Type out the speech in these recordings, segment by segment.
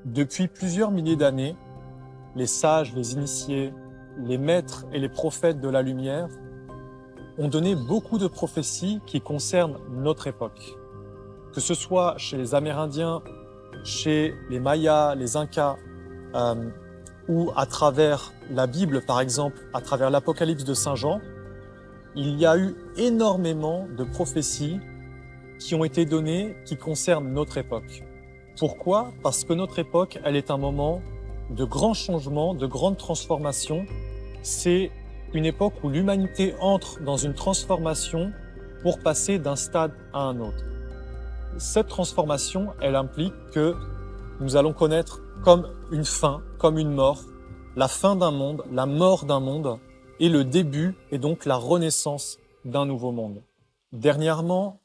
Depuis plusieurs milliers d'années, les sages, les initiés, les maîtres et les prophètes de la lumière ont donné beaucoup de prophéties qui concernent notre époque. Que ce soit chez les Amérindiens, chez les Mayas, les Incas, ou à travers la Bible, par exemple, à travers l'Apocalypse de Saint Jean, il y a eu énormément de prophéties qui ont été données qui concernent notre époque. Pourquoi? Parce que notre époque, elle est un moment de grands changements, de grandes transformations. C'est une époque où l'humanité entre dans une transformation pour passer d'un stade à un autre. Cette transformation, elle implique que nous allons connaître comme une fin, comme une mort, la fin d'un monde, la mort d'un monde, et le début, et donc la renaissance d'un nouveau monde. Dernièrement,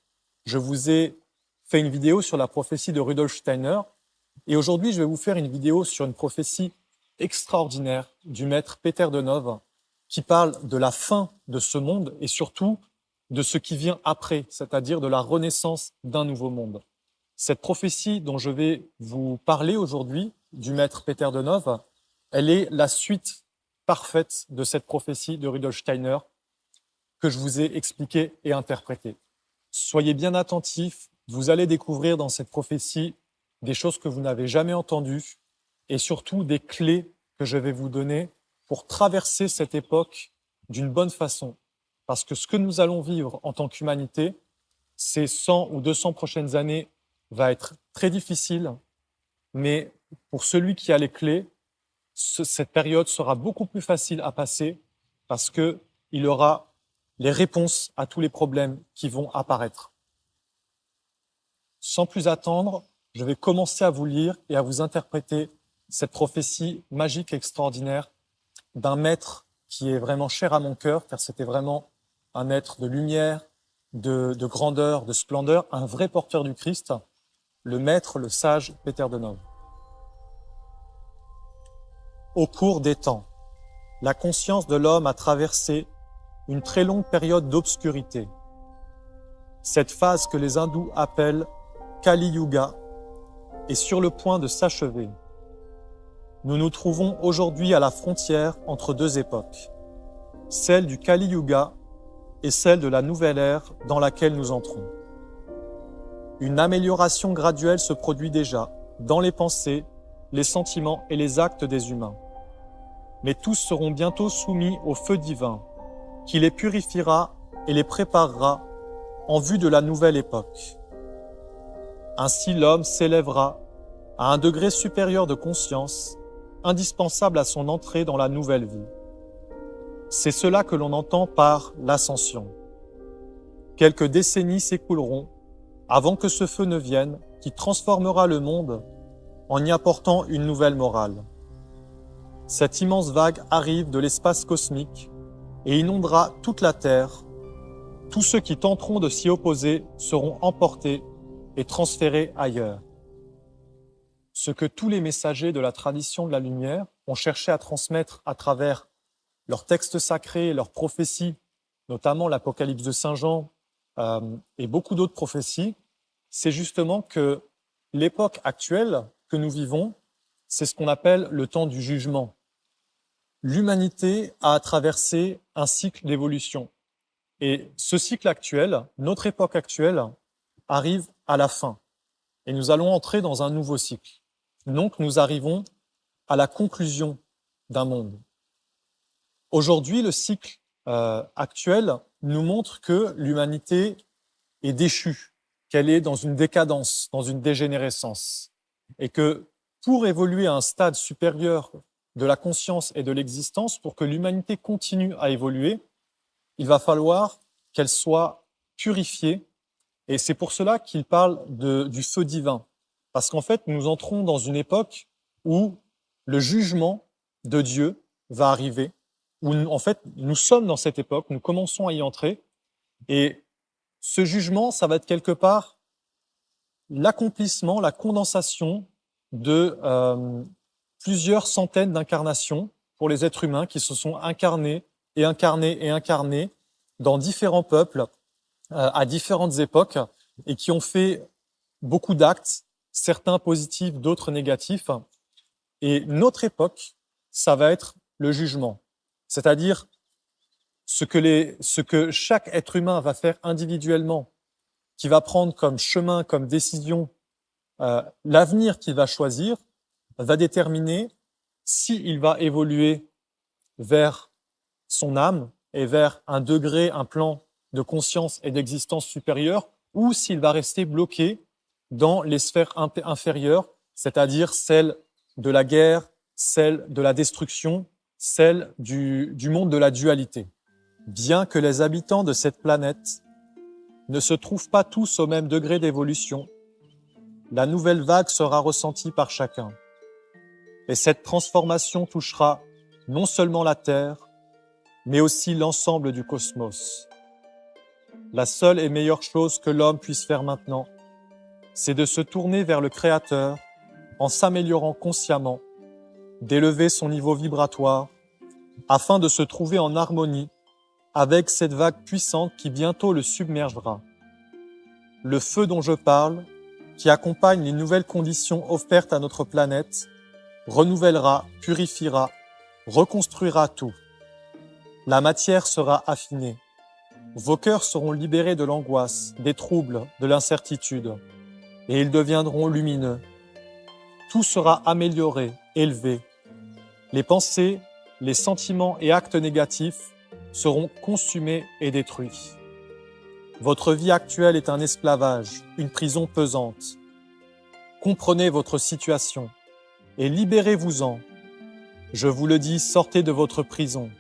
je vous ai fait une vidéo sur la prophétie de Rudolf Steiner, et aujourd'hui, je vais vous faire une vidéo sur une prophétie extraordinaire du maître Peter de Nove, qui parle de la fin de ce monde et surtout de ce qui vient après, c'est-à-dire de la renaissance d'un nouveau monde. Cette prophétie dont je vais vous parler aujourd'hui, du maître Peter de Nove, elle est la suite parfaite de cette prophétie de Rudolf Steiner que je vous ai expliquée et interprétée. Soyez bien attentifs, vous allez découvrir dans cette prophétie des choses que vous n'avez jamais entendues et surtout des clés que je vais vous donner pour traverser cette époque d'une bonne façon. Parce que ce que nous allons vivre en tant qu'humanité, ces 100 ou 200 prochaines années va être très difficile, mais pour celui qui a les clés, cette période sera beaucoup plus facile à passer parce qu'il aura les réponses à tous les problèmes qui vont apparaître. Sans plus attendre, je vais commencer à vous lire et à vous interpréter cette prophétie magique et extraordinaire d'un maître qui est vraiment cher à mon cœur, car c'était vraiment un être de lumière, de grandeur, de splendeur, un vrai porteur du Christ, le maître, le sage Peter de Nove. Au cours des temps, la conscience de l'homme a traversé une très longue période d'obscurité. Cette phase que les hindous appellent Kali Yuga est sur le point de s'achever. Nous nous trouvons aujourd'hui à la frontière entre deux époques, celle du Kali Yuga et celle de la nouvelle ère dans laquelle nous entrons. Une amélioration graduelle se produit déjà dans les pensées, les sentiments et les actes des humains. Mais tous seront bientôt soumis au feu divin, qui les purifiera et les préparera en vue de la nouvelle époque. Ainsi l'homme s'élèvera à un degré supérieur de conscience, indispensable à son entrée dans la nouvelle vie. C'est cela que l'on entend par l'ascension. Quelques décennies s'écouleront avant que ce feu ne vienne, qui transformera le monde en y apportant une nouvelle morale. Cette immense vague arrive de l'espace cosmique et inondera toute la Terre. Tous ceux qui tenteront de s'y opposer seront emportés et transférés ailleurs. Ce que tous les messagers de la tradition de la lumière ont cherché à transmettre à travers leurs textes sacrés, leurs prophéties, notamment l'Apocalypse de Saint Jean et beaucoup d'autres prophéties, c'est justement que l'époque actuelle que nous vivons, c'est ce qu'on appelle le temps du jugement. L'humanité a traversé un cycle d'évolution. Et ce cycle actuel, notre époque actuelle, arrive à la fin. Et nous allons entrer dans un nouveau cycle. Donc nous arrivons à la conclusion d'un monde. Aujourd'hui, le cycle actuel nous montre que l'humanité est déchue, qu'elle est dans une décadence, dans une dégénérescence. Et que pour évoluer à un stade supérieur de la conscience et de l'existence, pour que l'humanité continue à évoluer, il va falloir qu'elle soit purifiée. Et c'est pour cela qu'il parle du feu divin. Parce qu'en fait, nous entrons dans une époque où le jugement de Dieu va arriver, où en fait, nous sommes dans cette époque, nous commençons à y entrer. Et ce jugement, ça va être quelque part l'accomplissement, la condensation de plusieurs centaines d'incarnations pour les êtres humains qui se sont incarnés et incarnés et incarnés dans différents peuples à différentes époques et qui ont fait beaucoup d'actes, certains positifs, d'autres négatifs. Et notre époque, ça va être le jugement, c'est-à-dire ce que chaque être humain va faire individuellement, qui va prendre comme chemin, comme décision, l'avenir qu'il va choisir, va déterminer s'il va évoluer vers son âme et vers un degré, un plan de conscience et d'existence supérieure, ou s'il va rester bloqué dans les sphères inférieures, c'est-à-dire celles de la guerre, celles de la destruction, celles du monde de la dualité. Bien que les habitants de cette planète ne se trouvent pas tous au même degré d'évolution, la nouvelle vague sera ressentie par chacun. Et cette transformation touchera non seulement la Terre, mais aussi l'ensemble du cosmos. La seule et meilleure chose que l'homme puisse faire maintenant, c'est de se tourner vers le Créateur en s'améliorant consciemment, d'élever son niveau vibratoire, afin de se trouver en harmonie avec cette vague puissante qui bientôt le submergera. Le feu dont je parle, qui accompagne les nouvelles conditions offertes à notre planète, renouvellera, purifiera, reconstruira tout. La matière sera affinée. Vos cœurs seront libérés de l'angoisse, des troubles, de l'incertitude, et ils deviendront lumineux. Tout sera amélioré, élevé. Les pensées, les sentiments et actes négatifs seront consumés et détruits. Votre vie actuelle est un esclavage, une prison pesante. Comprenez votre situation et libérez-vous-en. Je vous le dis, sortez de votre prison.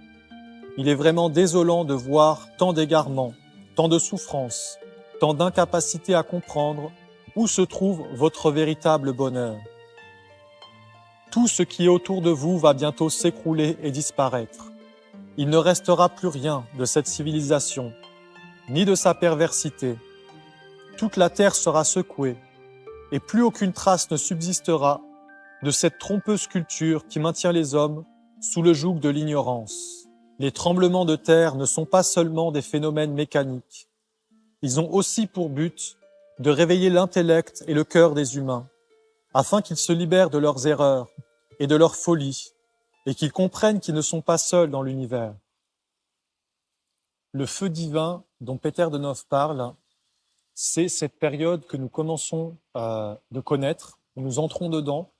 Il est vraiment désolant de voir tant d'égarements, tant de souffrances, tant d'incapacité à comprendre où se trouve votre véritable bonheur. Tout ce qui est autour de vous va bientôt s'écrouler et disparaître. Il ne restera plus rien de cette civilisation, ni de sa perversité. Toute la terre sera secouée, et plus aucune trace ne subsistera de cette trompeuse culture qui maintient les hommes sous le joug de l'ignorance. Les tremblements de terre ne sont pas seulement des phénomènes mécaniques. Ils ont aussi pour but de réveiller l'intellect et le cœur des humains, afin qu'ils se libèrent de leurs erreurs et de leurs folies, et qu'ils comprennent qu'ils ne sont pas seuls dans l'univers. Le feu divin dont Peter de Nov parle, c'est cette période que nous commençons de connaître, où nous entrons dedans,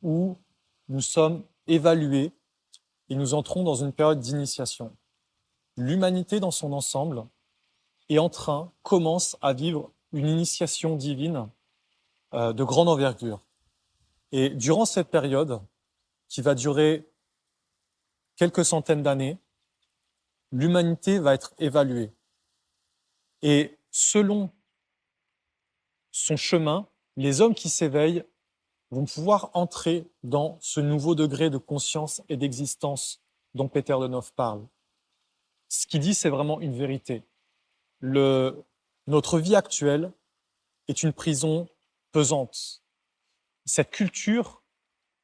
où nous sommes évalués et nous entrons dans une période d'initiation. L'humanité dans son ensemble est commence à vivre une initiation divine de grande envergure. Et durant cette période, qui va durer quelques centaines d'années, l'humanité va être évaluée. Et selon son chemin, les hommes qui s'éveillent vont pouvoir entrer dans ce nouveau degré de conscience et d'existence dont Peter de Nov parle. Ce qu'il dit, c'est vraiment une vérité. Notre vie actuelle est une prison pesante. Cette culture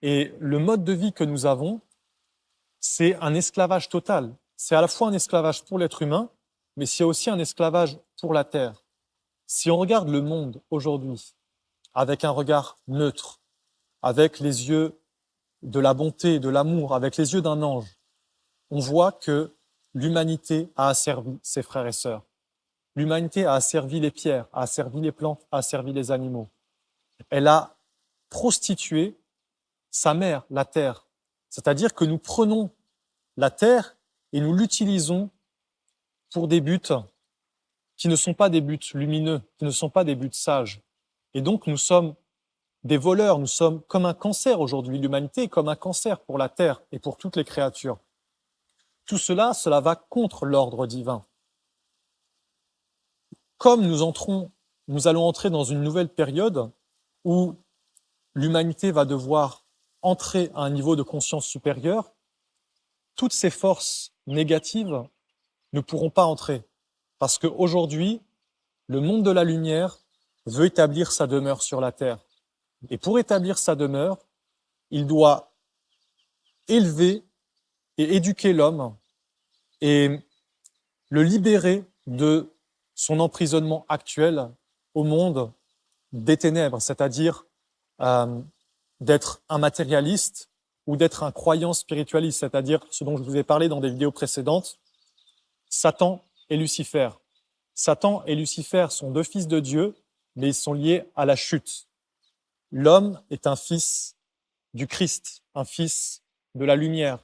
et le mode de vie que nous avons, c'est un esclavage total. C'est à la fois un esclavage pour l'être humain, mais c'est aussi un esclavage pour la terre. Si on regarde le monde aujourd'hui avec un regard neutre, avec les yeux de la bonté, de l'amour, avec les yeux d'un ange, on voit que l'humanité a asservi ses frères et sœurs. L'humanité a asservi les pierres, a asservi les plantes, a asservi les animaux. Elle a prostitué sa mère, la terre. C'est-à-dire que nous prenons la terre et nous l'utilisons pour des buts qui ne sont pas des buts lumineux, qui ne sont pas des buts sages. Et donc nous sommes des voleurs, nous sommes comme un cancer aujourd'hui. L'humanité est comme un cancer pour la terre et pour toutes les créatures. Tout cela va contre l'ordre divin. Comme nous allons entrer dans une nouvelle période où l'humanité va devoir entrer à un niveau de conscience supérieur, toutes ces forces négatives ne pourront pas entrer. Parce qu'aujourd'hui, le monde de la lumière veut établir sa demeure sur la terre. Et pour établir sa demeure, il doit élever et éduquer l'homme et le libérer de son emprisonnement actuel au monde des ténèbres, c'est-à-dire euh, d'être un matérialiste ou d'être un croyant spiritualiste, c'est-à-dire ce dont je vous ai parlé dans des vidéos précédentes, Satan et Lucifer. Satan et Lucifer sont deux fils de Dieu, mais ils sont liés à la chute. L'homme est un fils du Christ, un fils de la lumière,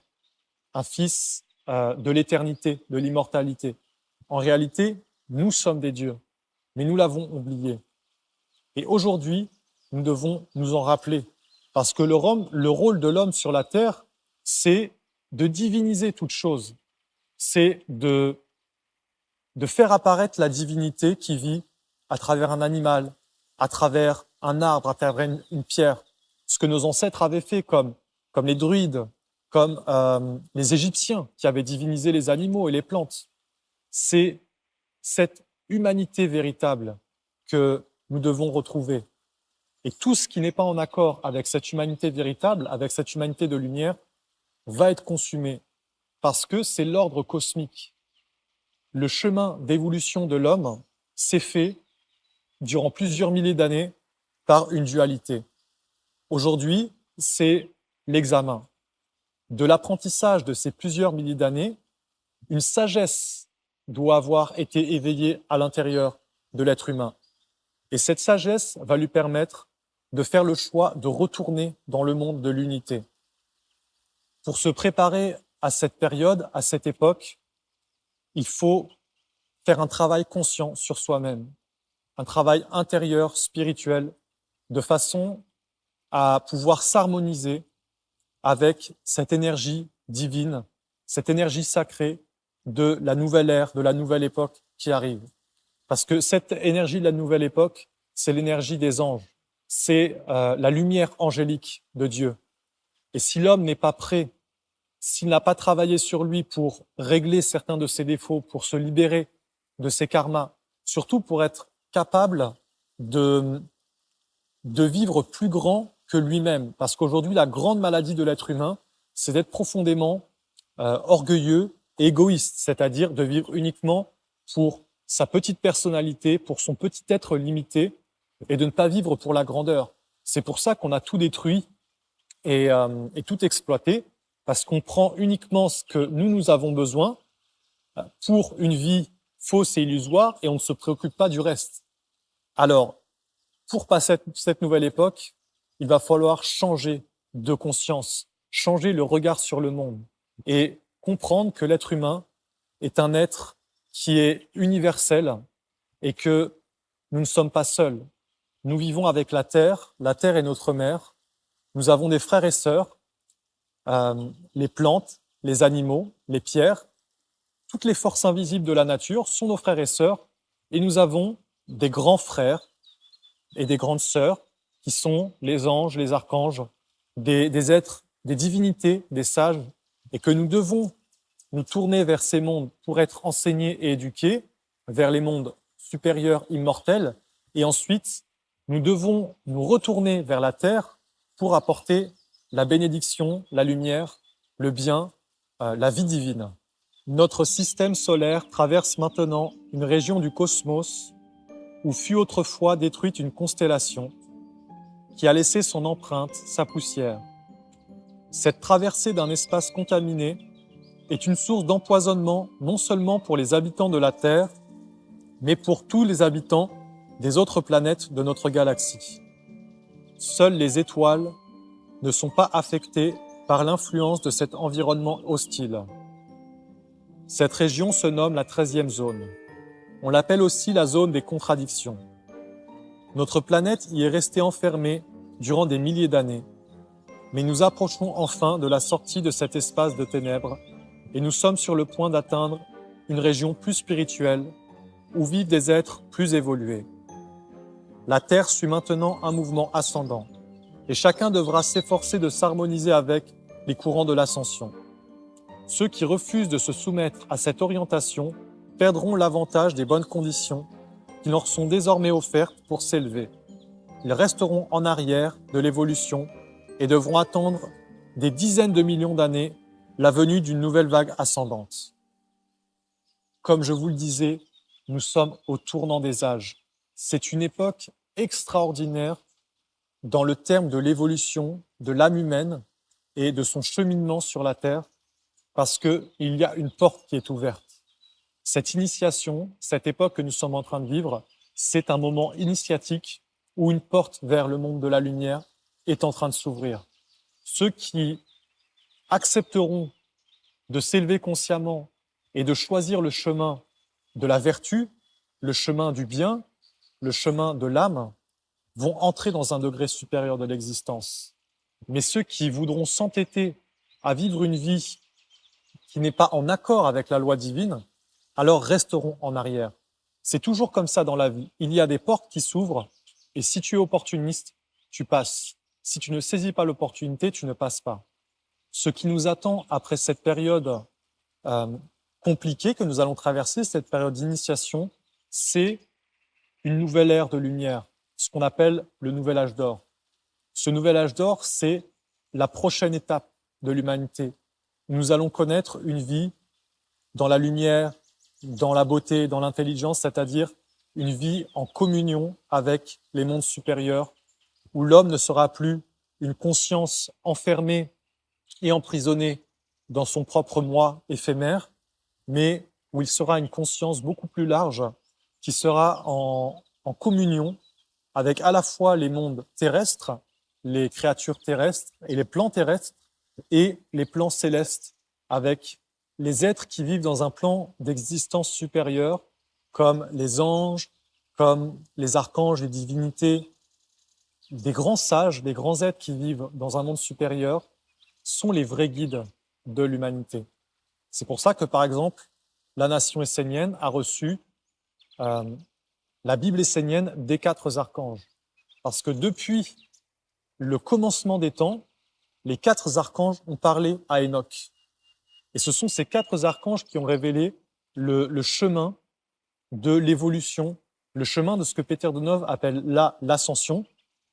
un fils de l'éternité, de l'immortalité. En réalité, nous sommes des dieux, mais nous l'avons oublié. Et aujourd'hui, nous devons nous en rappeler, parce que le rôle de l'homme sur la terre, c'est de diviniser toute chose, c'est de faire apparaître la divinité qui vit à travers un animal, à travers un arbre, à travers une pierre, ce que nos ancêtres avaient fait, comme les druides, comme les Égyptiens qui avaient divinisé les animaux et les plantes. C'est cette humanité véritable que nous devons retrouver. Et tout ce qui n'est pas en accord avec cette humanité véritable, avec cette humanité de lumière, va être consumé, parce que c'est l'ordre cosmique. Le chemin d'évolution de l'homme s'est fait durant plusieurs milliers d'années par une dualité. Aujourd'hui, c'est l'examen. De l'apprentissage de ces plusieurs milliers d'années, une sagesse doit avoir été éveillée à l'intérieur de l'être humain. Et cette sagesse va lui permettre de faire le choix de retourner dans le monde de l'unité. Pour se préparer à cette période, à cette époque, il faut faire un travail conscient sur soi-même, un travail intérieur, spirituel, de façon à pouvoir s'harmoniser avec cette énergie divine, cette énergie sacrée de la nouvelle ère, de la nouvelle époque qui arrive. Parce que cette énergie de la nouvelle époque, c'est l'énergie des anges, c'est la lumière angélique de Dieu. Et si l'homme n'est pas prêt, s'il n'a pas travaillé sur lui pour régler certains de ses défauts, pour se libérer de ses karmas, surtout pour être capable de vivre plus grand que lui-même. Parce qu'aujourd'hui, la grande maladie de l'être humain, c'est d'être profondément orgueilleux et égoïste, c'est-à-dire de vivre uniquement pour sa petite personnalité, pour son petit être limité, et de ne pas vivre pour la grandeur. C'est pour ça qu'on a tout détruit et tout exploité, parce qu'on prend uniquement ce que nous avons besoin pour une vie fausse et illusoire, et on ne se préoccupe pas du reste. Alors, pour passer cette nouvelle époque, il va falloir changer de conscience, changer le regard sur le monde, et comprendre que l'être humain est un être qui est universel, et que nous ne sommes pas seuls. Nous vivons avec la Terre est notre mère, nous avons des frères et sœurs, les plantes, les animaux, les pierres, toutes les forces invisibles de la nature sont nos frères et sœurs, et nous avons des grands frères et des grandes sœurs qui sont les anges, les archanges, des êtres, des divinités, des sages, et que nous devons nous tourner vers ces mondes pour être enseignés et éduqués, vers les mondes supérieurs, immortels, et ensuite nous devons nous retourner vers la terre pour apporter la bénédiction, la lumière, le bien, la vie divine. Notre système solaire traverse maintenant une région du cosmos où fut autrefois détruite une constellation qui a laissé son empreinte, sa poussière. Cette traversée d'un espace contaminé est une source d'empoisonnement non seulement pour les habitants de la Terre, mais pour tous les habitants des autres planètes de notre galaxie. Seules les étoiles ne sont pas affectées par l'influence de cet environnement hostile. Cette région se nomme la 13e zone. On l'appelle aussi la zone des contradictions. Notre planète y est restée enfermée durant des milliers d'années, mais nous approchons enfin de la sortie de cet espace de ténèbres et nous sommes sur le point d'atteindre une région plus spirituelle où vivent des êtres plus évolués. La Terre suit maintenant un mouvement ascendant et chacun devra s'efforcer de s'harmoniser avec les courants de l'ascension. Ceux qui refusent de se soumettre à cette orientation perdront l'avantage des bonnes conditions qui leur sont désormais offertes pour s'élever. Ils resteront en arrière de l'évolution et devront attendre des dizaines de millions d'années la venue d'une nouvelle vague ascendante. Comme je vous le disais, nous sommes au tournant des âges. C'est une époque extraordinaire dans le terme de l'évolution de l'âme humaine et de son cheminement sur la terre, parce qu'il y a une porte qui est ouverte. Cette initiation, cette époque que nous sommes en train de vivre, c'est un moment initiatique où une porte vers le monde de la lumière est en train de s'ouvrir. Ceux qui accepteront de s'élever consciemment et de choisir le chemin de la vertu, le chemin du bien, le chemin de l'âme, vont entrer dans un degré supérieur de l'existence. Mais ceux qui voudront s'entêter à vivre une vie qui n'est pas en accord avec la loi divine, alors resteront en arrière. C'est toujours comme ça dans la vie. Il y a des portes qui s'ouvrent et si tu es opportuniste, tu passes. Si tu ne saisis pas l'opportunité, tu ne passes pas. Ce qui nous attend après cette période compliquée que nous allons traverser, cette période d'initiation, c'est une nouvelle ère de lumière, ce qu'on appelle le nouvel âge d'or. Ce nouvel âge d'or, c'est la prochaine étape de l'humanité. Nous allons connaître une vie dans la lumière, dans la beauté, dans l'intelligence, c'est-à-dire une vie en communion avec les mondes supérieurs, où l'homme ne sera plus une conscience enfermée et emprisonnée dans son propre moi éphémère, mais où il sera une conscience beaucoup plus large, qui sera en communion avec à la fois les mondes terrestres, les créatures terrestres et les plans terrestres, et les plans célestes, avec les êtres qui vivent dans un plan d'existence supérieure, comme les anges, comme les archanges, les divinités, des grands sages, des grands êtres qui vivent dans un monde supérieur, sont les vrais guides de l'humanité. C'est pour ça que, par exemple, la nation essénienne a reçu la Bible essénienne des 4 archanges. Parce que depuis le commencement des temps, les 4 archanges ont parlé à Enoch. Et ce sont ces 4 archanges qui ont révélé le chemin de l'évolution, le chemin de ce que Peter Donov appelle l'ascension.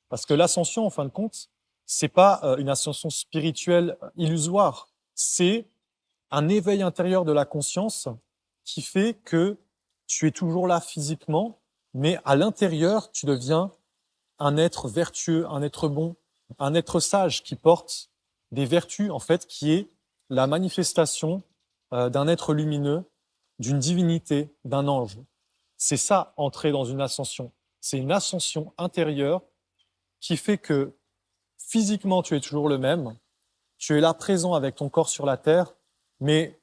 Parce que l'ascension, en fin de compte, c'est pas une ascension spirituelle illusoire, c'est un éveil intérieur de la conscience qui fait que tu es toujours là physiquement, mais à l'intérieur, tu deviens un être vertueux, un être bon, un être sage qui porte des vertus, en fait, qui est la manifestation d'un être lumineux, d'une divinité, d'un ange. C'est ça, entrer dans une ascension. C'est une ascension intérieure qui fait que physiquement, tu es toujours le même, tu es là présent avec ton corps sur la terre, mais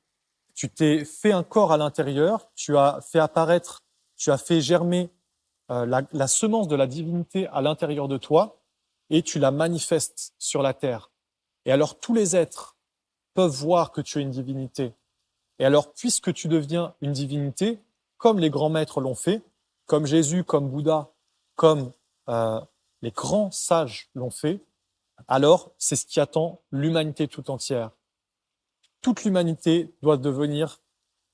tu t'es fait un corps à l'intérieur, tu as fait apparaître, tu as fait germer la semence de la divinité à l'intérieur de toi et tu la manifestes sur la terre. Et alors tous les êtres peuvent voir que tu es une divinité. Et alors, puisque tu deviens une divinité, comme les grands maîtres l'ont fait, comme Jésus, comme Bouddha, comme les grands sages l'ont fait, alors c'est ce qui attend l'humanité tout entière. Toute l'humanité doit devenir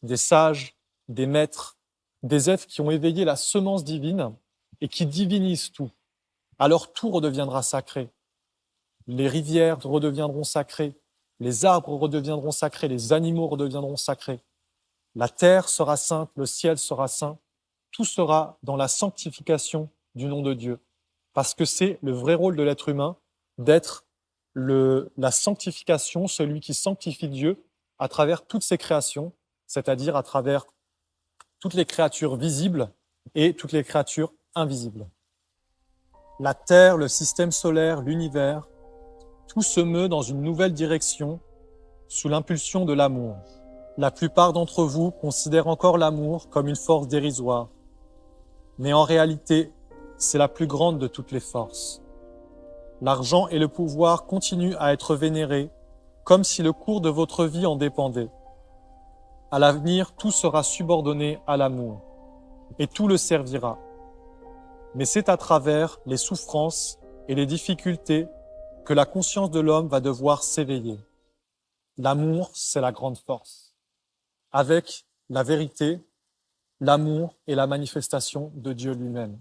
des sages, des maîtres, des êtres qui ont éveillé la semence divine et qui divinisent tout. Alors tout redeviendra sacré. Les rivières redeviendront sacrées, les arbres redeviendront sacrés, les animaux redeviendront sacrés. La terre sera sainte, le ciel sera saint. Tout sera dans la sanctification du nom de Dieu. Parce que c'est le vrai rôle de l'être humain d'être la sanctification, celui qui sanctifie Dieu à travers toutes ses créations, c'est-à-dire à travers toutes les créatures visibles et toutes les créatures invisibles. La Terre, le système solaire, l'univers, tout se meut dans une nouvelle direction sous l'impulsion de l'amour. La plupart d'entre vous considèrent encore l'amour comme une force dérisoire. Mais en réalité, c'est la plus grande de toutes les forces. L'argent et le pouvoir continuent à être vénérés comme si le cours de votre vie en dépendait. À l'avenir, tout sera subordonné à l'amour et tout le servira. Mais c'est à travers les souffrances et les difficultés que la conscience de l'homme va devoir s'éveiller. L'amour, c'est la grande force. Avec la vérité, l'amour est la manifestation de Dieu lui-même.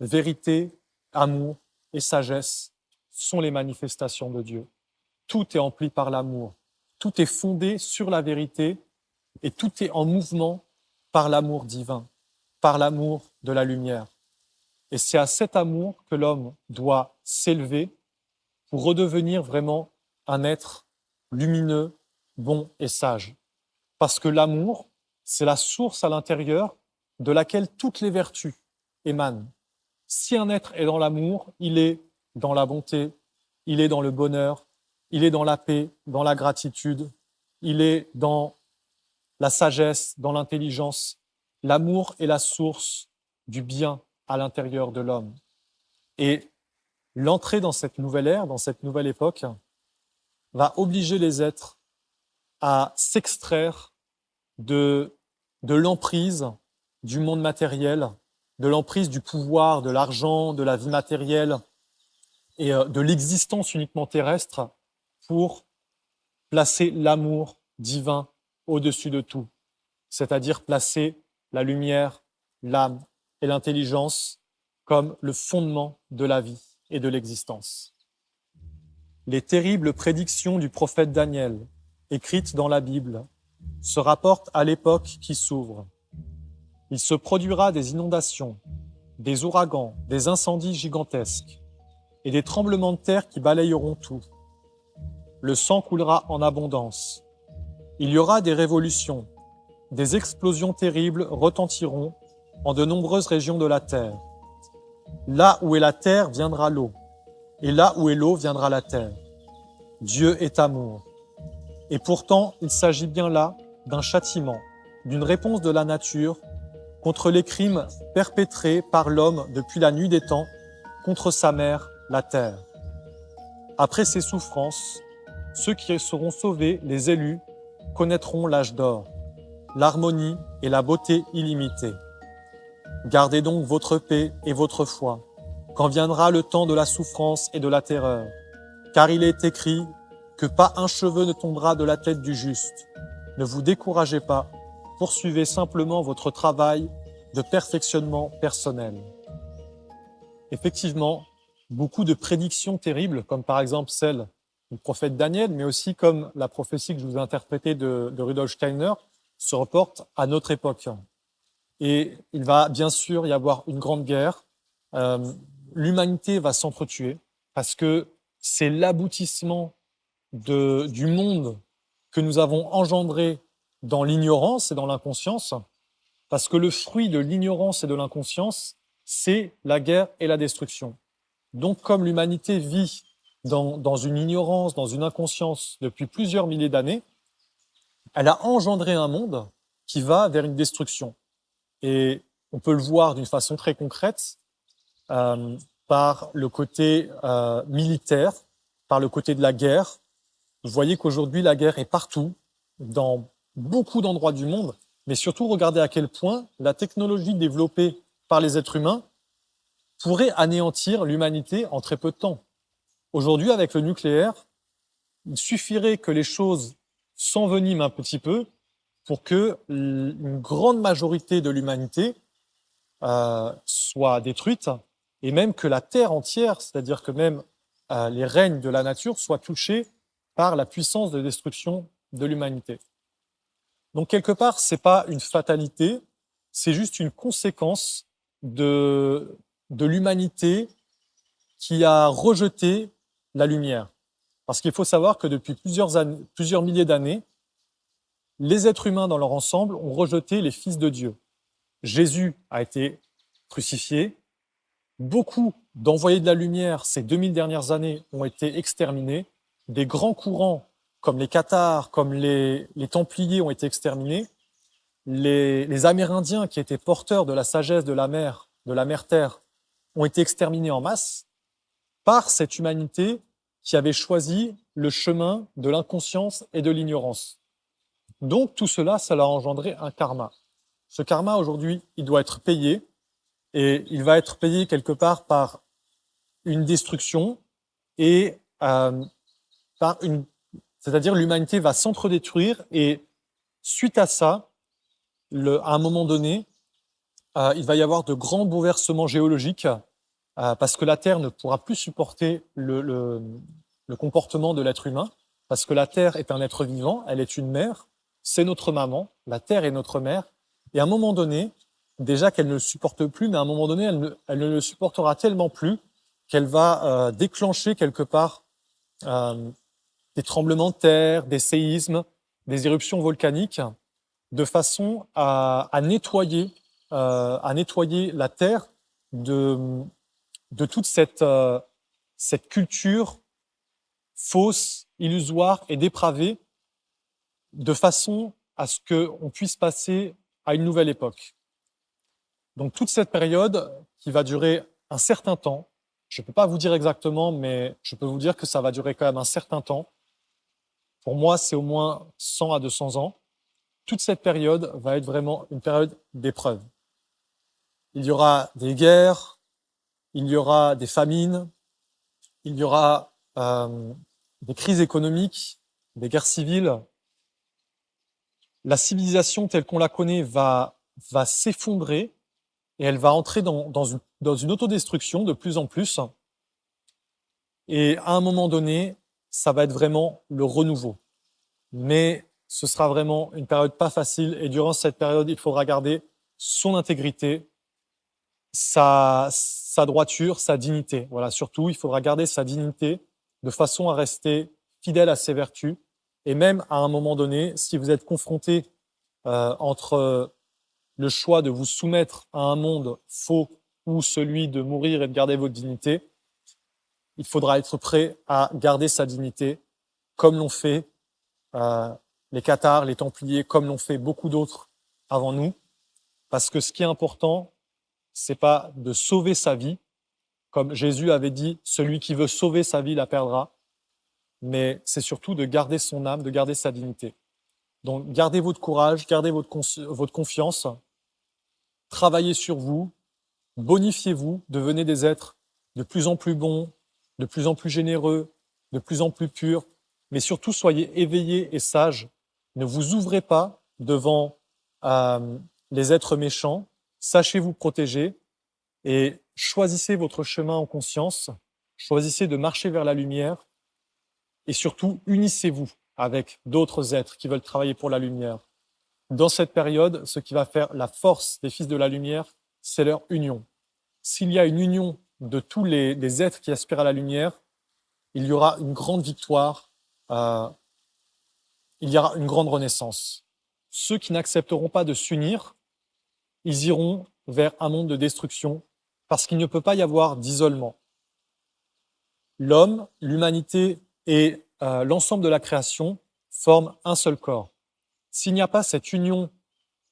Vérité, amour et sagesse sont les manifestations de Dieu. Tout est empli par l'amour. Tout est fondé sur la vérité et tout est en mouvement par l'amour divin, par l'amour de la lumière. Et c'est à cet amour que l'homme doit s'élever pour redevenir vraiment un être lumineux, bon et sage. Parce que l'amour, c'est la source à l'intérieur de laquelle toutes les vertus émanent. Si un être est dans l'amour, il est dans la bonté, il est dans le bonheur, il est dans la paix, dans la gratitude, il est dans la sagesse, dans l'intelligence. L'amour est la source du bien à l'intérieur de l'homme. Et l'entrée dans cette nouvelle ère, dans cette nouvelle époque, va obliger les êtres à s'extraire de l'emprise du monde matériel, de l'emprise du pouvoir, de l'argent, de la vie matérielle et de l'existence uniquement terrestre pour placer l'amour divin au-dessus de tout, c'est-à-dire placer la lumière, l'âme et l'intelligence comme le fondement de la vie et de l'existence. Les terribles prédictions du prophète Daniel, écrites dans la Bible, se rapportent à l'époque qui s'ouvre. Il se produira des inondations, des ouragans, des incendies gigantesques et des tremblements de terre qui balayeront tout. Le sang coulera en abondance. Il y aura des révolutions, des explosions terribles retentiront en de nombreuses régions de la terre. Là où est la terre viendra l'eau, et là où est l'eau viendra la terre. Dieu est amour. Et pourtant, il s'agit bien là d'un châtiment, d'une réponse de la nature contre les crimes perpétrés par l'homme depuis la nuit des temps contre sa mère, la terre. Après ces souffrances, ceux qui seront sauvés, les élus, connaîtront l'âge d'or, l'harmonie et la beauté illimitée. Gardez donc votre paix et votre foi, quand viendra le temps de la souffrance et de la terreur, car il est écrit que pas un cheveu ne tombera de la tête du juste. Ne vous découragez pas, poursuivez simplement votre travail de perfectionnement personnel. Effectivement, beaucoup de prédictions terribles, comme par exemple celle du prophète Daniel, mais aussi comme la prophétie que je vous ai interprétée de Rudolf Steiner, se reportent à notre époque. Et il va bien sûr y avoir une grande guerre. L'humanité va s'entretuer parce que c'est l'aboutissement du monde que nous avons engendré dans l'ignorance et dans l'inconscience, parce que le fruit de l'ignorance et de l'inconscience, c'est la guerre et la destruction. Donc, comme l'humanité vit dans une ignorance, dans une inconscience depuis plusieurs milliers d'années, elle a engendré un monde qui va vers une destruction. Et on peut le voir d'une façon très concrète par le côté militaire, par le côté de la guerre. Vous voyez qu'aujourd'hui, la guerre est partout, dans beaucoup d'endroits du monde, mais surtout, regardez à quel point la technologie développée par les êtres humains pourrait anéantir l'humanité en très peu de temps. Aujourd'hui, avec le nucléaire, il suffirait que les choses s'enveniment un petit peu pour que une grande majorité de l'humanité soit détruite, et même que la Terre entière, c'est-à-dire que même les règnes de la nature, soient touchés par la puissance de destruction de l'humanité. Donc quelque part, c'est pas une fatalité, c'est juste une conséquence de l'humanité qui a rejeté la lumière. Parce qu'il faut savoir que depuis plusieurs milliers d'années, les êtres humains dans leur ensemble ont rejeté les fils de Dieu. Jésus a été crucifié, beaucoup d'envoyés de la lumière ces 2000 dernières années ont été exterminés, des grands courants comme les Cathares, comme les Templiers ont été exterminés, les Amérindiens qui étaient porteurs de la sagesse de la mer Terre, ont été exterminés en masse par cette humanité qui avait choisi le chemin de l'inconscience et de l'ignorance. Donc tout cela, ça leur a engendré un karma. Ce karma, aujourd'hui, il doit être payé, et il va être payé quelque part par une destruction et c'est-à-dire l'humanité va s'entre-détruire, et suite à ça, à un moment donné, il va y avoir de grands bouleversements géologiques parce que la Terre ne pourra plus supporter le comportement de l'être humain, parce que la Terre est un être vivant, elle est une mère, c'est notre maman, la Terre est notre mère, et à un moment donné, déjà qu'elle ne le supporte plus, mais à un moment donné, elle ne le supportera tellement plus qu'elle va déclencher quelque part des tremblements de terre, des séismes, des éruptions volcaniques, de façon à nettoyer la terre de toute cette culture fausse, illusoire et dépravée, de façon à ce qu'on puisse passer à une nouvelle époque. Donc toute cette période qui va durer un certain temps, je ne peux pas vous dire exactement, mais je peux vous dire que ça va durer quand même un certain temps. Pour moi, c'est au moins 100 à 200 ans. Toute cette période va être vraiment une période d'épreuve. Il y aura des guerres, il y aura des famines, il y aura des crises économiques, des guerres civiles. La civilisation telle qu'on la connaît va s'effondrer et elle va entrer dans une autodestruction de plus en plus. Et à un moment donné, ça va être vraiment le renouveau. Mais ce sera vraiment une période pas facile et durant cette période, il faudra garder son intégrité, sa droiture, sa dignité. Voilà, surtout, il faudra garder sa dignité de façon à rester fidèle à ses vertus. Et même à un moment donné, si vous êtes confronté entre le choix de vous soumettre à un monde faux ou celui de mourir et de garder votre dignité, il faudra être prêt à garder sa dignité, comme l'ont fait les cathares, les templiers, comme l'ont fait beaucoup d'autres avant nous. Parce que ce qui est important, c'est pas de sauver sa vie, comme Jésus avait dit, celui qui veut sauver sa vie la perdra, mais c'est surtout de garder son âme, de garder sa dignité. Donc gardez votre courage, gardez votre confiance, travaillez sur vous, bonifiez-vous, devenez des êtres de plus en plus bons, de plus en plus généreux, de plus en plus purs, mais surtout soyez éveillés et sages. Ne vous ouvrez pas devant les êtres méchants, sachez vous protéger et choisissez votre chemin en conscience, choisissez de marcher vers la lumière et surtout unissez-vous avec d'autres êtres qui veulent travailler pour la lumière. Dans cette période, ce qui va faire la force des fils de la lumière, c'est leur union. S'il y a une union de tous les êtres qui aspirent à la lumière, il y aura une grande victoire, il y aura une grande renaissance. Ceux qui n'accepteront pas de s'unir, ils iront vers un monde de destruction parce qu'il ne peut pas y avoir d'isolement. L'homme, l'humanité et l'ensemble de la création forment un seul corps. S'il n'y a pas cette union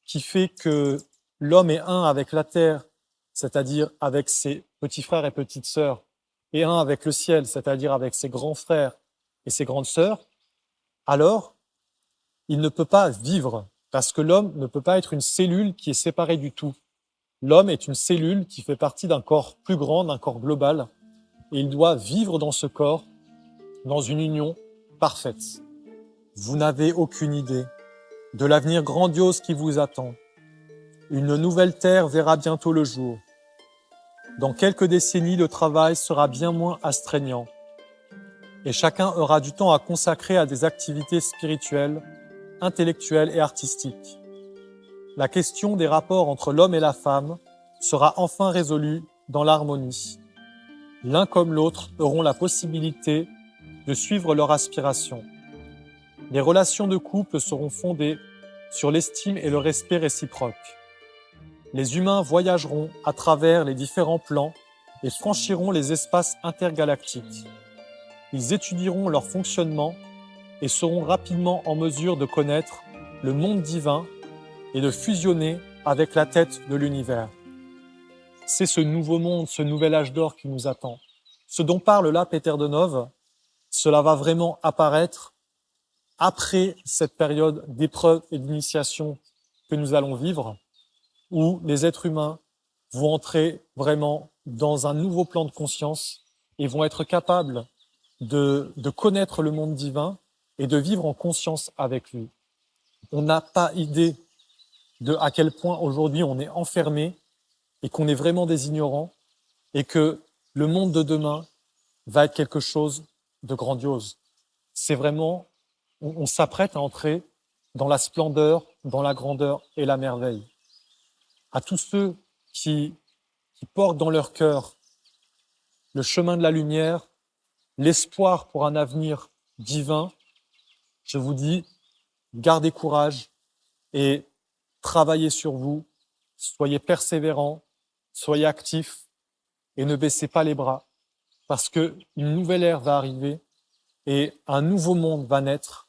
qui fait que l'homme est un avec la terre, c'est-à-dire avec ses petits frères et petites sœurs, et un avec le ciel, c'est-à-dire avec ses grands frères et ses grandes sœurs, alors il ne peut pas vivre, parce que l'homme ne peut pas être une cellule qui est séparée du tout. L'homme est une cellule qui fait partie d'un corps plus grand, d'un corps global, et il doit vivre dans ce corps, dans une union parfaite. Vous n'avez aucune idée de l'avenir grandiose qui vous attend. Une nouvelle terre verra bientôt le jour. Dans quelques décennies, le travail sera bien moins astreignant et chacun aura du temps à consacrer à des activités spirituelles, intellectuelles et artistiques. La question des rapports entre l'homme et la femme sera enfin résolue dans l'harmonie. L'un comme l'autre auront la possibilité de suivre leur aspiration. Les relations de couple seront fondées sur l'estime et le respect réciproque. Les humains voyageront à travers les différents plans et franchiront les espaces intergalactiques. Ils étudieront leur fonctionnement et seront rapidement en mesure de connaître le monde divin et de fusionner avec la tête de l'univers. C'est ce nouveau monde, ce nouvel âge d'or qui nous attend. Ce dont parle là Peter de Nove, cela va vraiment apparaître après cette période d'épreuve et d'initiation que nous allons vivre, où les êtres humains vont entrer vraiment dans un nouveau plan de conscience et vont être capables de connaître le monde divin et de vivre en conscience avec lui. On n'a pas idée de à quel point aujourd'hui on est enfermé et qu'on est vraiment des ignorants et que le monde de demain va être quelque chose de grandiose. C'est vraiment, on s'apprête à entrer dans la splendeur, dans la grandeur et la merveille. À tous ceux qui portent dans leur cœur le chemin de la lumière, l'espoir pour un avenir divin, je vous dis, gardez courage et travaillez sur vous, soyez persévérants, soyez actifs et ne baissez pas les bras parce qu'une nouvelle ère va arriver et un nouveau monde va naître.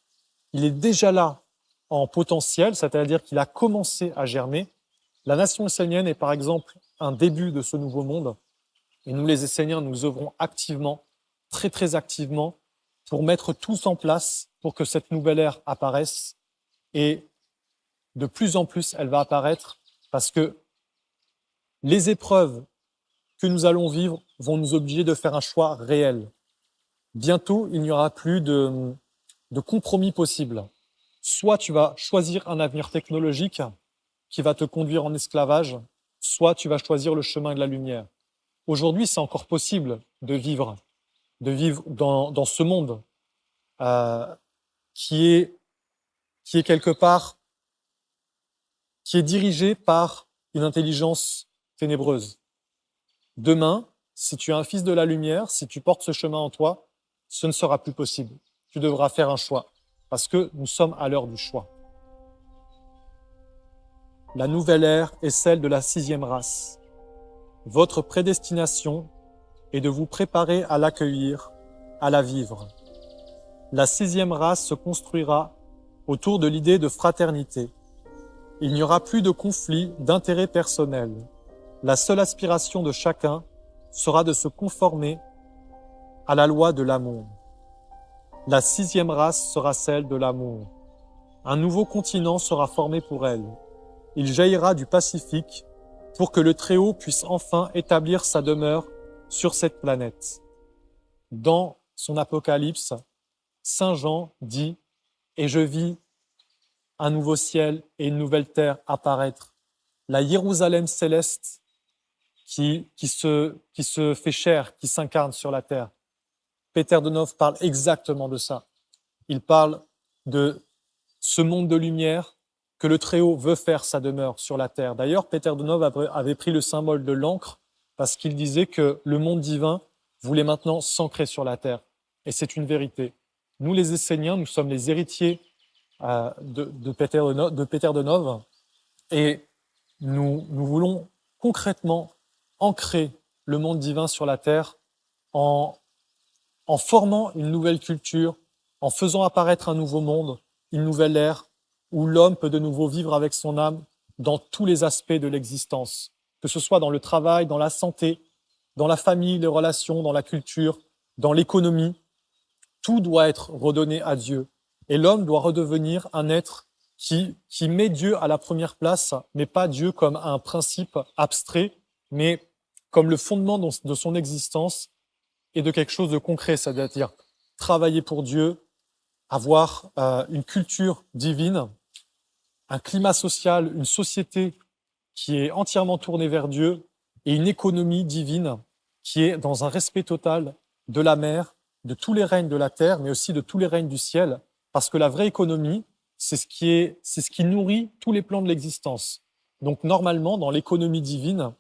Il est déjà là en potentiel, c'est-à-dire qu'il a commencé à germer. La nation essénienne est par exemple un début de ce nouveau monde et nous les Esséniens, nous œuvrons activement, très très activement, pour mettre tous en place pour que cette nouvelle ère apparaisse et de plus en plus elle va apparaître parce que les épreuves que nous allons vivre vont nous obliger de faire un choix réel. Bientôt, il n'y aura plus de compromis possible. Soit tu vas choisir un avenir technologique qui va te conduire en esclavage, soit tu vas choisir le chemin de la lumière. Aujourd'hui, c'est encore possible de vivre dans ce monde qui est quelque part, qui est dirigé par une intelligence ténébreuse. Demain, si tu es un fils de la lumière, si tu portes ce chemin en toi, ce ne sera plus possible. Tu devras faire un choix, parce que nous sommes à l'heure du choix. La nouvelle ère est celle de la 6e race. Votre prédestination est de vous préparer à l'accueillir, à la vivre. La 6e race se construira autour de l'idée de fraternité. Il n'y aura plus de conflit d'intérêts personnels. La seule aspiration de chacun sera de se conformer à la loi de l'amour. La 6e race sera celle de l'amour. Un nouveau continent sera formé pour elle. Il jaillira du Pacifique pour que le Très-Haut puisse enfin établir sa demeure sur cette planète. Dans son Apocalypse, Saint Jean dit « Et je vis un nouveau ciel et une nouvelle terre apparaître, la Jérusalem céleste qui se fait chair, qui s'incarne sur la terre. » Peter Denov parle exactement de ça. Il parle de ce monde de lumière que le Très-Haut veut faire sa demeure sur la terre. D'ailleurs, Peter Denov avait pris le symbole de l'encre parce qu'il disait que le monde divin voulait maintenant s'ancrer sur la terre. Et c'est une vérité. Nous, les Esséniens, nous sommes les héritiers de Peter Denov et nous voulons concrètement ancrer le monde divin sur la terre en formant une nouvelle culture, en faisant apparaître un nouveau monde, une nouvelle ère, où l'homme peut de nouveau vivre avec son âme dans tous les aspects de l'existence, que ce soit dans le travail, dans la santé, dans la famille, les relations, dans la culture, dans l'économie. Tout doit être redonné à Dieu. Et l'homme doit redevenir un être qui met Dieu à la première place, mais pas Dieu comme un principe abstrait, mais comme le fondement de son existence et de quelque chose de concret, c'est-à-dire travailler pour Dieu, avoir une culture divine, un climat social, une société qui est entièrement tournée vers Dieu et une économie divine qui est dans un respect total de la mer, de tous les règnes de la terre, mais aussi de tous les règnes du ciel, parce que la vraie économie, c'est ce qui nourrit tous les plans de l'existence. Donc normalement, dans l'économie divine,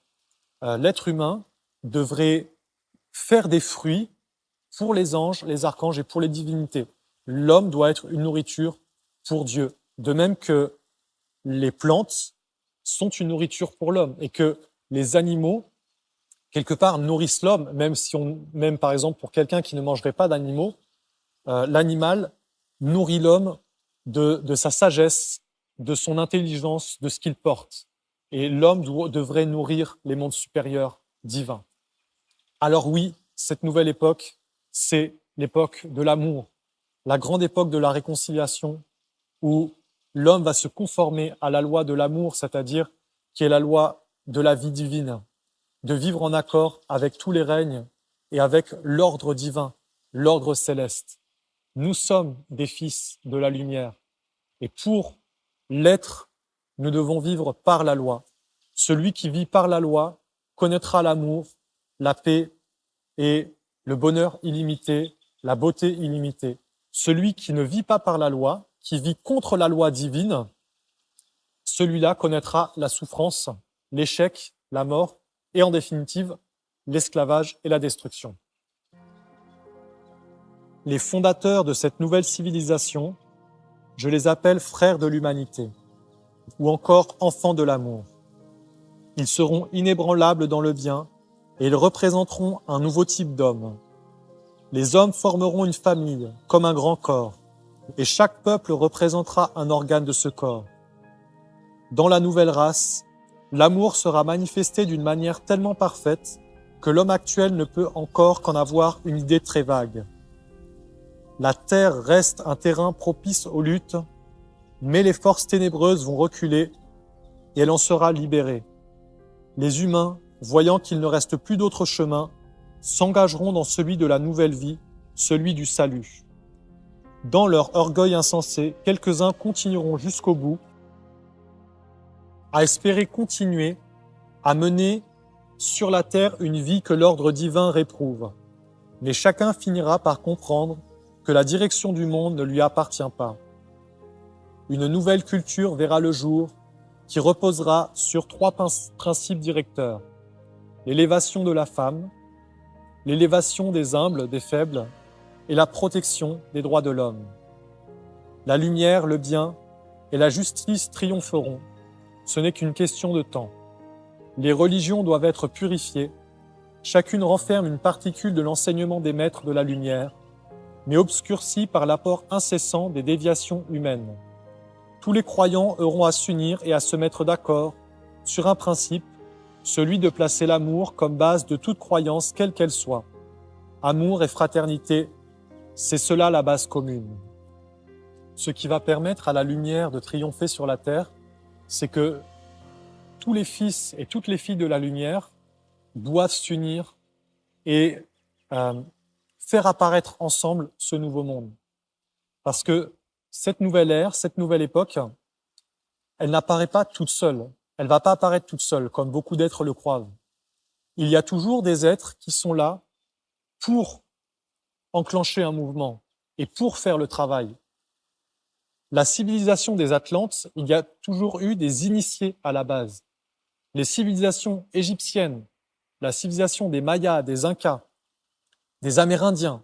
l'être humain devrait faire des fruits pour les anges, les archanges et pour les divinités. L'homme doit être une nourriture pour Dieu. De même que les plantes sont une nourriture pour l'homme et que les animaux, quelque part, nourrissent l'homme, même par exemple pour quelqu'un qui ne mangerait pas d'animaux, l'animal nourrit l'homme de sa sagesse, de son intelligence, de ce qu'il porte. Et l'homme devrait nourrir les mondes supérieurs divins. Alors oui, cette nouvelle époque, c'est l'époque de l'amour, la grande époque de la réconciliation, où l'homme va se conformer à la loi de l'amour, c'est-à-dire qui est la loi de la vie divine, de vivre en accord avec tous les règnes et avec l'ordre divin, l'ordre céleste. Nous sommes des fils de la lumière et pour l'être, nous devons vivre par la loi. Celui qui vit par la loi connaîtra l'amour, la paix et le bonheur illimité, la beauté illimitée. Celui qui ne vit pas par la loi, qui vit contre la loi divine, celui-là connaîtra la souffrance, l'échec, la mort et en définitive l'esclavage et la destruction. Les fondateurs de cette nouvelle civilisation, je les appelle frères de l'humanité, ou encore enfants de l'amour. Ils seront inébranlables dans le bien et ils représenteront un nouveau type d'homme. Les hommes formeront une famille, comme un grand corps, et chaque peuple représentera un organe de ce corps. Dans la nouvelle race, l'amour sera manifesté d'une manière tellement parfaite que l'homme actuel ne peut encore qu'en avoir une idée très vague. La terre reste un terrain propice aux luttes, mais les forces ténébreuses vont reculer et elle en sera libérée. Les humains, voyant qu'il ne reste plus d'autre chemin, s'engageront dans celui de la nouvelle vie, celui du salut. Dans leur orgueil insensé, quelques-uns continueront jusqu'au bout à espérer continuer à mener sur la terre une vie que l'ordre divin réprouve. Mais chacun finira par comprendre que la direction du monde ne lui appartient pas. Une nouvelle culture verra le jour qui reposera sur 3 principes directeurs. L'élévation de la femme, l'élévation des humbles, des faibles, et la protection des droits de l'homme. La lumière, le bien et la justice triompheront. Ce n'est qu'une question de temps. Les religions doivent être purifiées. Chacune renferme une particule de l'enseignement des maîtres de la lumière, mais obscurcie par l'apport incessant des déviations humaines. Tous les croyants auront à s'unir et à se mettre d'accord sur un principe, celui de placer l'amour comme base de toute croyance, quelle qu'elle soit. Amour et fraternité, c'est cela la base commune. Ce qui va permettre à la lumière de triompher sur la terre, c'est que tous les fils et toutes les filles de la lumière doivent s'unir et faire apparaître ensemble ce nouveau monde. Parce que cette nouvelle ère, cette nouvelle époque, elle n'apparaît pas toute seule. Elle ne va pas apparaître toute seule, comme beaucoup d'êtres le croient. Il y a toujours des êtres qui sont là pour enclencher un mouvement et pour faire le travail. La civilisation des Atlantes, il y a toujours eu des initiés à la base. Les civilisations égyptiennes, la civilisation des Mayas, des Incas, des Amérindiens,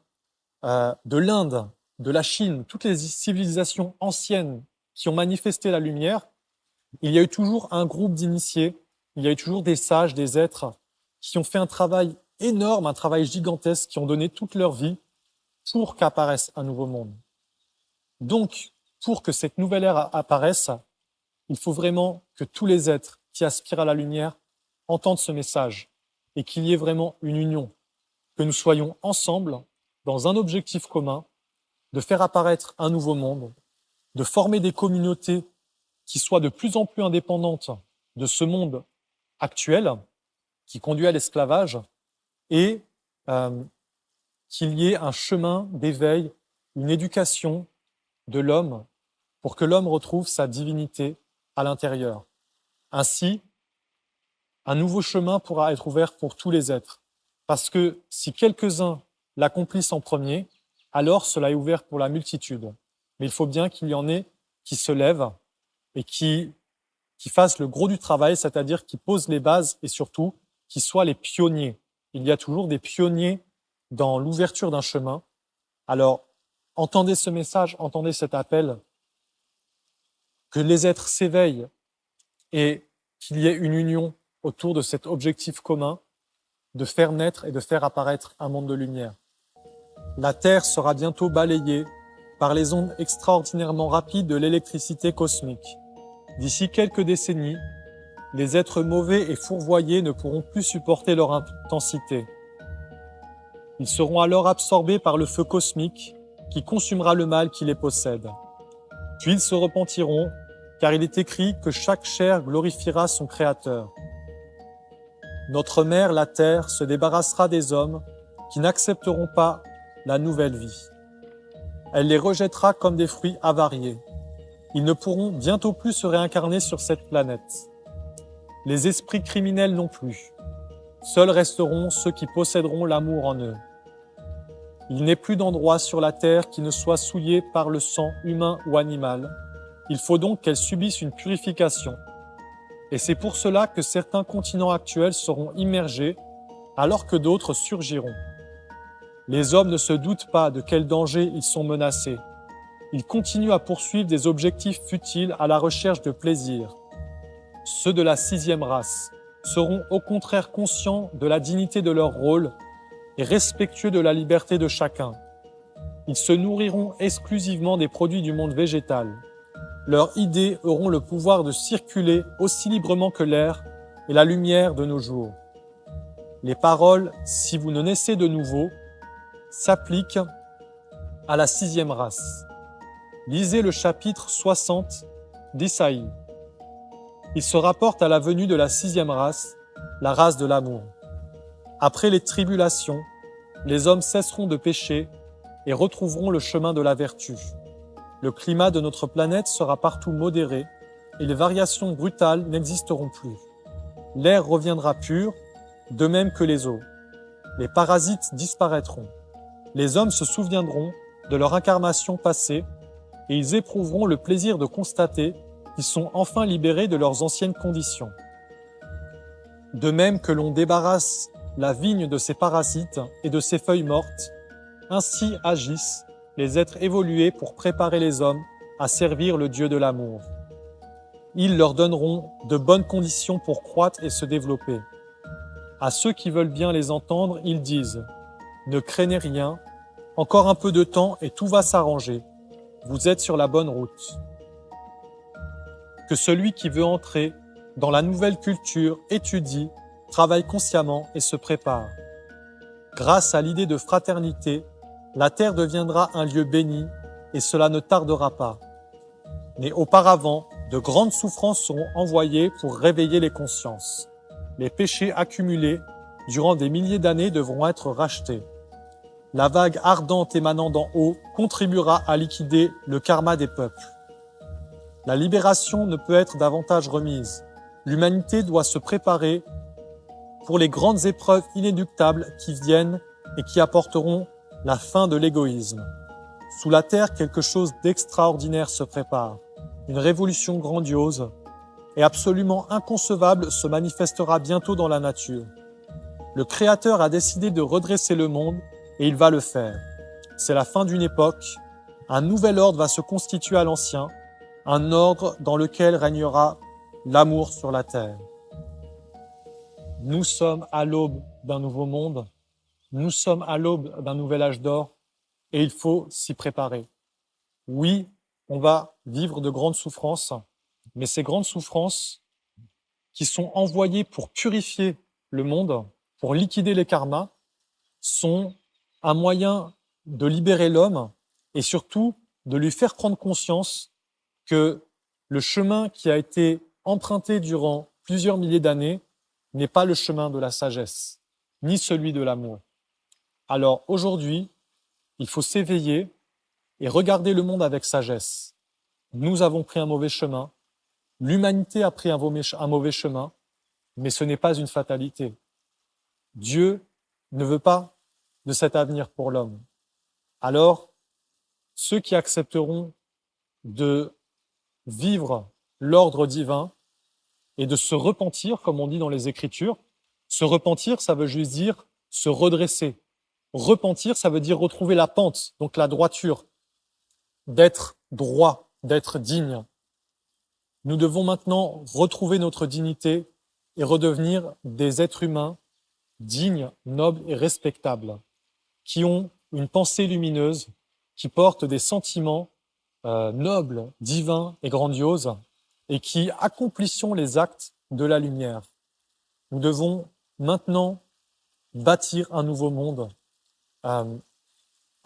de l'Inde, de la Chine, toutes les civilisations anciennes qui ont manifesté la lumière, il y a eu toujours un groupe d'initiés, il y a eu toujours des sages, des êtres qui ont fait un travail énorme, un travail gigantesque, qui ont donné toute leur vie pour qu'apparaisse un nouveau monde. Donc, pour que cette nouvelle ère apparaisse, il faut vraiment que tous les êtres qui aspirent à la lumière entendent ce message et qu'il y ait vraiment une union, que nous soyons ensemble dans un objectif commun de faire apparaître un nouveau monde, de former des communautés qui soient de plus en plus indépendantes de ce monde actuel qui conduit à l'esclavage et qu'il y ait un chemin d'éveil, une éducation de l'homme pour que l'homme retrouve sa divinité à l'intérieur. Ainsi, un nouveau chemin pourra être ouvert pour tous les êtres. Parce que si quelques-uns l'accomplissent en premier, alors cela est ouvert pour la multitude. Mais il faut bien qu'il y en ait qui se lèvent et qui fassent le gros du travail, c'est-à-dire qui posent les bases et surtout qui soient les pionniers. Il y a toujours des pionniers dans l'ouverture d'un chemin. Alors, entendez ce message, entendez cet appel, que les êtres s'éveillent et qu'il y ait une union autour de cet objectif commun de faire naître et de faire apparaître un monde de lumière. La Terre sera bientôt balayée par les ondes extraordinairement rapides de l'électricité cosmique. D'ici quelques décennies, les êtres mauvais et fourvoyés ne pourront plus supporter leur intensité. Ils seront alors absorbés par le feu cosmique qui consumera le mal qui les possède. Puis ils se repentiront, car il est écrit que chaque chair glorifiera son Créateur. Notre mère, la terre, se débarrassera des hommes qui n'accepteront pas la nouvelle vie. Elle les rejettera comme des fruits avariés. Ils ne pourront bientôt plus se réincarner sur cette planète. Les esprits criminels non plus. Seuls resteront ceux qui posséderont l'amour en eux. Il n'est plus d'endroit sur la terre qui ne soit souillé par le sang humain ou animal. Il faut donc qu'elle subisse une purification. Et c'est pour cela que certains continents actuels seront immergés alors que d'autres surgiront. Les hommes ne se doutent pas de quel danger ils sont menacés. Ils continuent à poursuivre des objectifs futiles à la recherche de plaisir. Ceux de la 6e race seront au contraire conscients de la dignité de leur rôle et respectueux de la liberté de chacun. Ils se nourriront exclusivement des produits du monde végétal. Leurs idées auront le pouvoir de circuler aussi librement que l'air et la lumière de nos jours. Les paroles « si vous ne naissez de nouveau » s'appliquent à la 6e race. Lisez le chapitre 60 d'Ésaïe. Il se rapporte à la venue de la 6e race, la race de l'amour. Après les tribulations, les hommes cesseront de pécher et retrouveront le chemin de la vertu. Le climat de notre planète sera partout modéré et les variations brutales n'existeront plus. L'air reviendra pur, de même que les eaux. Les parasites disparaîtront. Les hommes se souviendront de leur incarnation passée et ils éprouveront le plaisir de constater qu'ils sont enfin libérés de leurs anciennes conditions. De même que l'on débarrasse la vigne de ses parasites et de ses feuilles mortes, ainsi agissent les êtres évolués pour préparer les hommes à servir le Dieu de l'amour. Ils leur donneront de bonnes conditions pour croître et se développer. À ceux qui veulent bien les entendre, ils disent « Ne craignez rien, encore un peu de temps et tout va s'arranger. Vous êtes sur la bonne route. » Que celui qui veut entrer dans la nouvelle culture étudie, travaille consciemment et se prépare. Grâce à l'idée de fraternité, la terre deviendra un lieu béni et cela ne tardera pas. Mais auparavant, de grandes souffrances seront envoyées pour réveiller les consciences. Les péchés accumulés durant des milliers d'années devront être rachetés. La vague ardente émanant d'en haut contribuera à liquider le karma des peuples. La libération ne peut être davantage remise. L'humanité doit se préparer pour les grandes épreuves inéluctables qui viennent et qui apporteront la fin de l'égoïsme. Sous la terre, quelque chose d'extraordinaire se prépare. Une révolution grandiose et absolument inconcevable se manifestera bientôt dans la nature. Le Créateur a décidé de redresser le monde et il va le faire. C'est la fin d'une époque. Un nouvel ordre va se constituer à l'ancien, un ordre dans lequel régnera l'amour sur la terre. Nous sommes à l'aube d'un nouveau monde. Nous sommes à l'aube d'un nouvel âge d'or et il faut s'y préparer. Oui, on va vivre de grandes souffrances, mais ces grandes souffrances qui sont envoyées pour purifier le monde, pour liquider les karmas, sont un moyen de libérer l'homme et surtout de lui faire prendre conscience que le chemin qui a été emprunté durant plusieurs milliers d'années n'est pas le chemin de la sagesse, ni celui de l'amour. Alors aujourd'hui, il faut s'éveiller et regarder le monde avec sagesse. Nous avons pris un mauvais chemin, l'humanité a pris un mauvais chemin, mais ce n'est pas une fatalité. Dieu ne veut pas de cet avenir pour l'homme. Alors, ceux qui accepteront de vivre l'ordre divin et de se repentir, comme on dit dans les Écritures, se repentir, ça veut juste dire se redresser. Repentir, ça veut dire retrouver la pente, donc la droiture, d'être droit, d'être digne. Nous devons maintenant retrouver notre dignité et redevenir des êtres humains dignes, nobles et respectables, qui ont une pensée lumineuse, qui portent des sentiments nobles, divins et grandioses, et qui accomplissons les actes de la lumière. Nous devons maintenant bâtir un nouveau monde,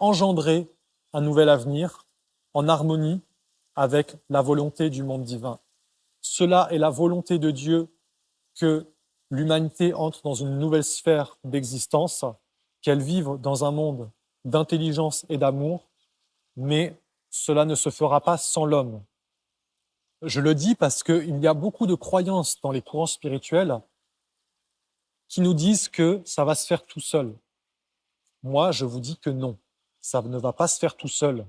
engendrer un nouvel avenir en harmonie avec la volonté du monde divin. Cela est la volonté de Dieu que l'humanité entre dans une nouvelle sphère d'existence, qu'elle vive dans un monde d'intelligence et d'amour, mais cela ne se fera pas sans l'homme. Je le dis parce qu'il y a beaucoup de croyances dans les courants spirituels qui nous disent que ça va se faire tout seul. Moi, je vous dis que non, ça ne va pas se faire tout seul.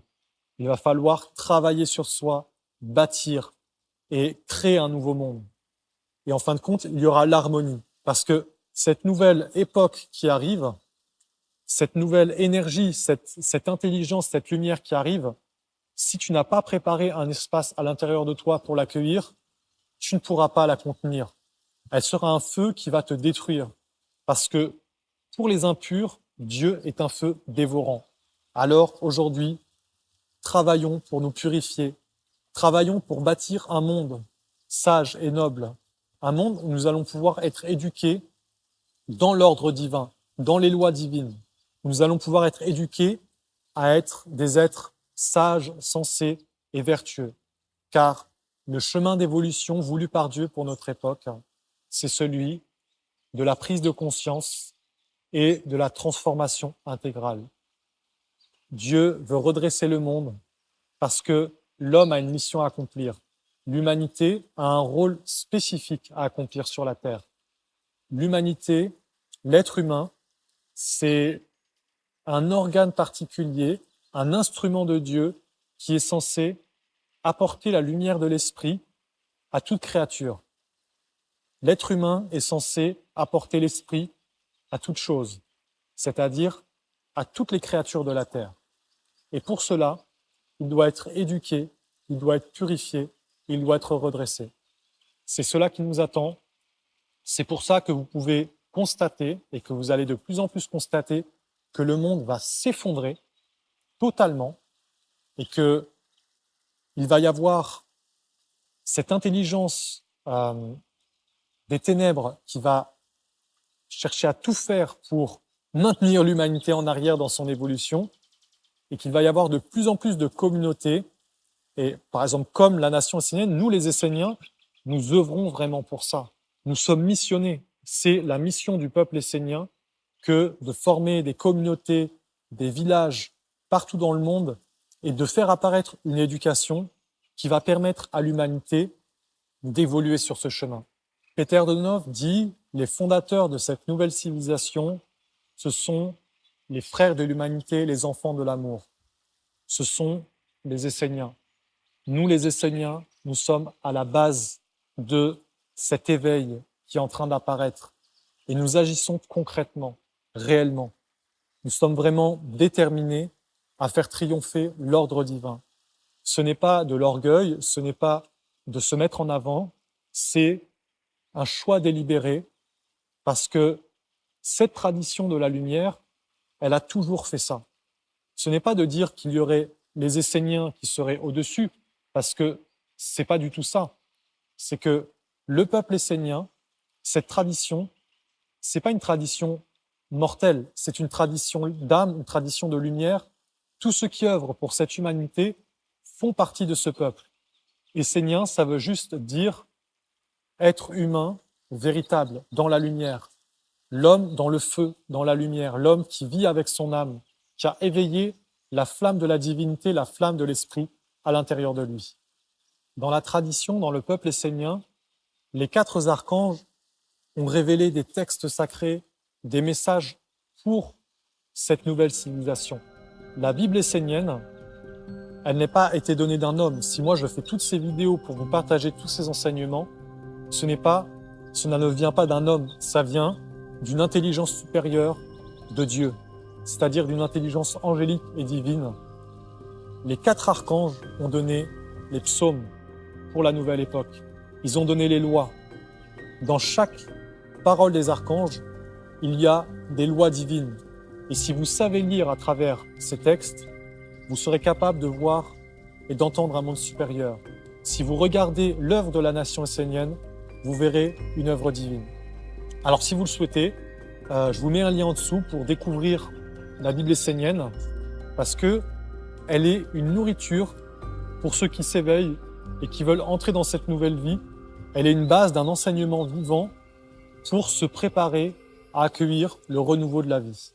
Il va falloir travailler sur soi, bâtir et créer un nouveau monde. Et en fin de compte, il y aura l'harmonie. Parce que cette nouvelle époque qui arrive, cette nouvelle énergie, cette intelligence, cette lumière qui arrive, si tu n'as pas préparé un espace à l'intérieur de toi pour l'accueillir, tu ne pourras pas la contenir. Elle sera un feu qui va te détruire. Parce que pour les impurs, Dieu est un feu dévorant. Alors aujourd'hui, travaillons pour nous purifier. Travaillons pour bâtir un monde sage et noble. Un monde où nous allons pouvoir être éduqués dans l'ordre divin, dans les lois divines. Nous allons pouvoir être éduqués à être des êtres sages, sensés et vertueux. Car le chemin d'évolution voulu par Dieu pour notre époque, c'est celui de la prise de conscience et de la transformation intégrale. Dieu veut redresser le monde parce que l'homme a une mission à accomplir. L'humanité a un rôle spécifique à accomplir sur la terre. L'humanité, l'être humain, c'est un organe particulier, un instrument de Dieu qui est censé apporter la lumière de l'esprit à toute créature. L'être humain est censé apporter l'esprit à toute chose, c'est-à-dire à toutes les créatures de la terre. Et pour cela, il doit être éduqué, il doit être purifié, il doit être redressé. C'est cela qui nous attend. C'est pour ça que vous pouvez constater, et que vous allez de plus en plus constater, que le monde va s'effondrer totalement et que il va y avoir cette intelligence des ténèbres qui va chercher à tout faire pour maintenir l'humanité en arrière dans son évolution et qu'il va y avoir de plus en plus de communautés. Et par exemple, comme la nation essénienne, nous les Esséniens, nous œuvrons vraiment pour ça. Nous sommes missionnés. C'est la mission du peuple essénien que de former des communautés, des villages partout dans le monde et de faire apparaître une éducation qui va permettre à l'humanité d'évoluer sur ce chemin. Peter Dönhoff dit « Les fondateurs de cette nouvelle civilisation, ce sont les frères de l'humanité, les enfants de l'amour. Ce sont les Esséniens. Nous, les Esséniens, nous sommes à la base de cet éveil qui est en train d'apparaître. Et nous agissons concrètement, réellement. Nous sommes vraiment déterminés à faire triompher l'ordre divin. Ce n'est pas de l'orgueil, ce n'est pas de se mettre en avant, c'est un choix délibéré parce que cette tradition de la lumière, elle a toujours fait ça. Ce n'est pas de dire qu'il y aurait les Esséniens qui seraient au-dessus, parce que c'est pas du tout ça. C'est que le peuple essénien, cette tradition, c'est pas une tradition mortelle, c'est une tradition d'âme, une tradition de lumière. Tous ceux qui œuvrent pour cette humanité font partie de ce peuple. Essénien, ça veut juste dire être humain véritable, dans la lumière. L'homme dans le feu, dans la lumière. L'homme qui vit avec son âme, qui a éveillé la flamme de la divinité, la flamme de l'esprit à l'intérieur de lui. Dans la tradition, dans le peuple essénien, les 4 archanges ont révélé des textes sacrés, des messages pour cette nouvelle civilisation. La Bible essénienne, elle n'est pas été donnée d'un homme. Si moi je fais toutes ces vidéos pour vous partager tous ces enseignements, cela ne vient pas d'un homme, ça vient d'une intelligence supérieure de Dieu, c'est-à-dire d'une intelligence angélique et divine. Les 4 archanges ont donné les psaumes pour la nouvelle époque. Ils ont donné les lois. Dans chaque parole des archanges, il y a des lois divines. Et si vous savez lire à travers ces textes, vous serez capable de voir et d'entendre un monde supérieur. Si vous regardez l'œuvre de la nation essénienne, vous verrez une œuvre divine. Alors si vous le souhaitez, je vous mets un lien en dessous pour découvrir la Bible essénienne, parce que elle est une nourriture pour ceux qui s'éveillent et qui veulent entrer dans cette nouvelle vie. Elle est une base d'un enseignement vivant pour se préparer à accueillir le renouveau de la vie.